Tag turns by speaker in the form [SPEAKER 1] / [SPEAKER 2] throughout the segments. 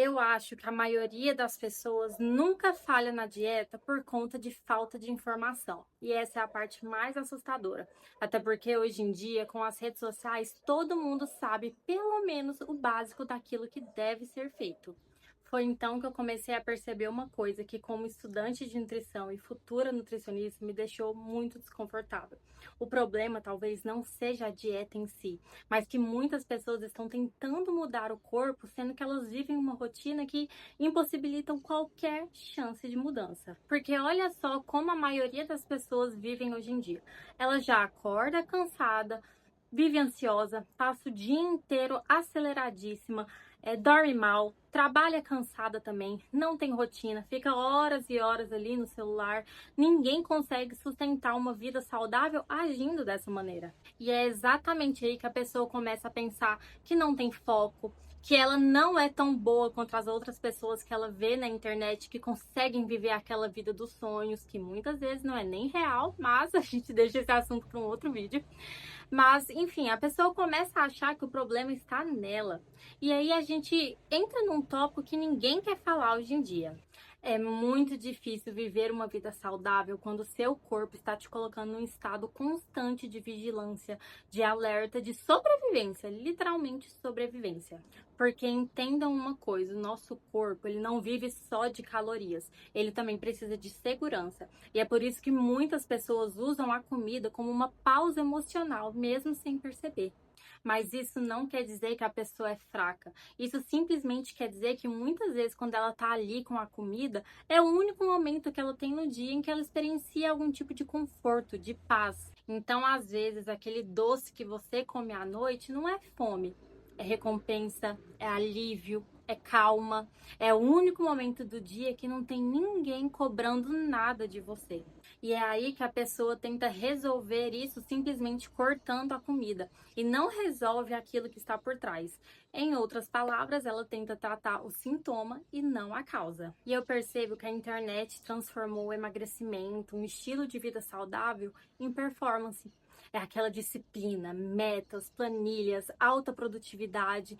[SPEAKER 1] Eu acho que a maioria das pessoas nunca falha na dieta por conta de falta de informação. E essa é a parte mais assustadora. Até porque hoje em dia, com as redes sociais, todo mundo sabe pelo menos o básico daquilo que deve ser feito. Foi então que eu comecei a perceber uma coisa que, como estudante de nutrição e futura nutricionista, me deixou muito desconfortável. O problema talvez não seja a dieta em si, mas que muitas pessoas estão tentando mudar o corpo, sendo que elas vivem uma rotina que impossibilitam qualquer chance de mudança. Porque olha só como a maioria das pessoas vivem hoje em dia. Ela já acorda cansada, vive ansiosa, passa o dia inteiro aceleradíssima, dorme mal, trabalha cansada também, não tem rotina, fica horas e horas ali no celular. Ninguém consegue sustentar uma vida saudável agindo dessa maneira. E é exatamente aí que a pessoa começa a pensar que não tem foco, que ela não é tão boa quanto as outras pessoas que ela vê na internet, que conseguem viver aquela vida dos sonhos, que muitas vezes não é nem real, mas a gente deixa esse assunto para um outro vídeo. Mas, enfim, a pessoa começa a achar que o problema está nela. E aí a gente entra num tópico que ninguém quer falar hoje em dia. É muito difícil viver uma vida saudável quando o seu corpo está te colocando num estado constante de vigilância, de alerta, de sobrevivência, literalmente sobrevivência. Porque entendam uma coisa, o nosso corpo, ele não vive só de calorias, ele também precisa de segurança. E é por isso que muitas pessoas usam a comida como uma pausa emocional, mesmo sem perceber. Mas isso não quer dizer que a pessoa é fraca. Isso simplesmente quer dizer que muitas vezes, quando ela tá ali com a comida, é o único momento que ela tem no dia em que ela experiencia algum tipo de conforto, de paz. Então, às vezes, aquele doce que você come à noite não é fome, é recompensa, é alívio, é calma. É o único momento do dia que não tem ninguém cobrando nada de você. E é aí que a pessoa tenta resolver isso simplesmente cortando a comida e não resolve aquilo que está por trás. Em outras palavras, ela tenta tratar o sintoma e não a causa. E eu percebo que a internet transformou o emagrecimento, um estilo de vida saudável, em performance. É aquela disciplina, metas, planilhas, alta produtividade,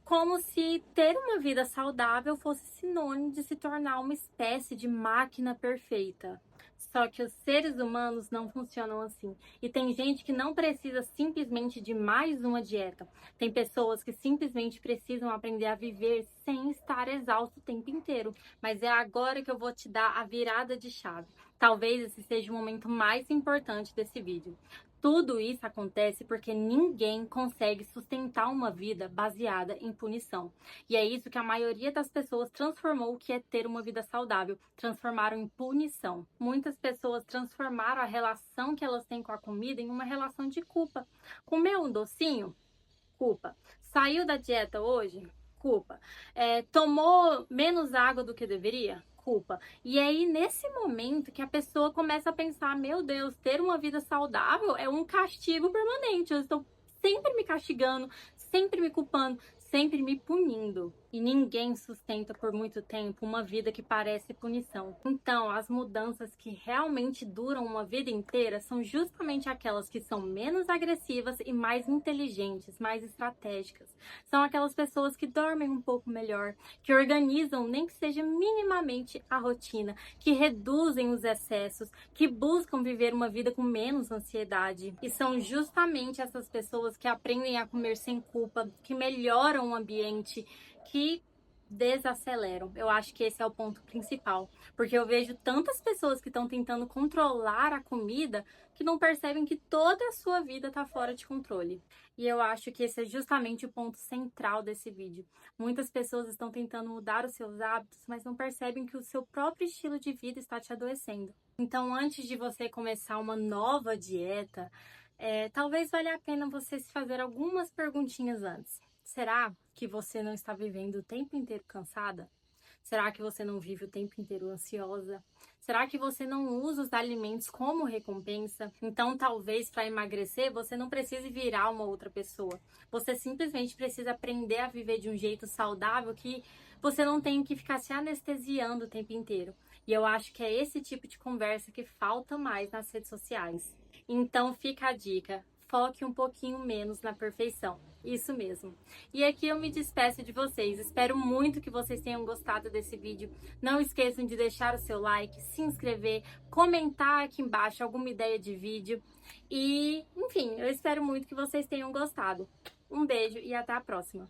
[SPEAKER 1] como se ter uma vida saudável fosse sinônimo de se tornar uma espécie de máquina perfeita. Só que os seres humanos não funcionam assim. E tem gente que não precisa simplesmente de mais uma dieta. Tem pessoas que simplesmente precisam aprender a viver sem estar exausto o tempo inteiro. Mas é agora que eu vou te dar a virada de chave. Talvez esse seja o momento mais importante desse vídeo. Tudo isso acontece porque ninguém consegue sustentar uma vida baseada em punição. E é isso que a maioria das pessoas transformou o que é ter uma vida saudável. Transformaram em punição. Muitas pessoas transformaram a relação que elas têm com a comida em uma relação de culpa. Comeu um docinho? Culpa. Saiu da dieta hoje? Culpa. Tomou menos água do que deveria? Culpa. E aí, nesse momento que a pessoa começa a pensar, meu Deus, ter uma vida saudável é um castigo permanente. Eu estou sempre me castigando, sempre me culpando, sempre me punindo. E ninguém sustenta por muito tempo uma vida que parece punição. Então, as mudanças que realmente duram uma vida inteira são justamente aquelas que são menos agressivas e mais inteligentes, mais estratégicas. São aquelas pessoas que dormem um pouco melhor, que organizam, nem que seja minimamente, a rotina, que reduzem os excessos, que buscam viver uma vida com menos ansiedade. E são justamente essas pessoas que aprendem a comer sem culpa, que melhoram o ambiente, que desaceleram. Eu acho que esse é o ponto principal, porque eu vejo tantas pessoas que estão tentando controlar a comida que não percebem que toda a sua vida está fora de controle. E eu acho que esse é justamente o ponto central desse vídeo. Muitas pessoas estão tentando mudar os seus hábitos, mas não percebem que o seu próprio estilo de vida está te adoecendo. Então, antes de você começar uma nova dieta, talvez valha a pena você se fazer algumas perguntinhas antes. Será que você não está vivendo o tempo inteiro cansada? Será que você não vive o tempo inteiro ansiosa? Será que você não usa os alimentos como recompensa? Então, talvez para emagrecer você não precise virar uma outra pessoa. Você simplesmente precisa aprender a viver de um jeito saudável que você não tem que ficar se anestesiando o tempo inteiro. E eu acho que é esse tipo de conversa que falta mais nas redes sociais. Então fica a dica, foque um pouquinho menos na perfeição. Isso mesmo. E aqui eu me despeço de vocês. Espero muito que vocês tenham gostado desse vídeo. Não esqueçam de deixar o seu like, se inscrever, comentar aqui embaixo alguma ideia de vídeo. E, enfim, eu espero muito que vocês tenham gostado. Um beijo e até a próxima.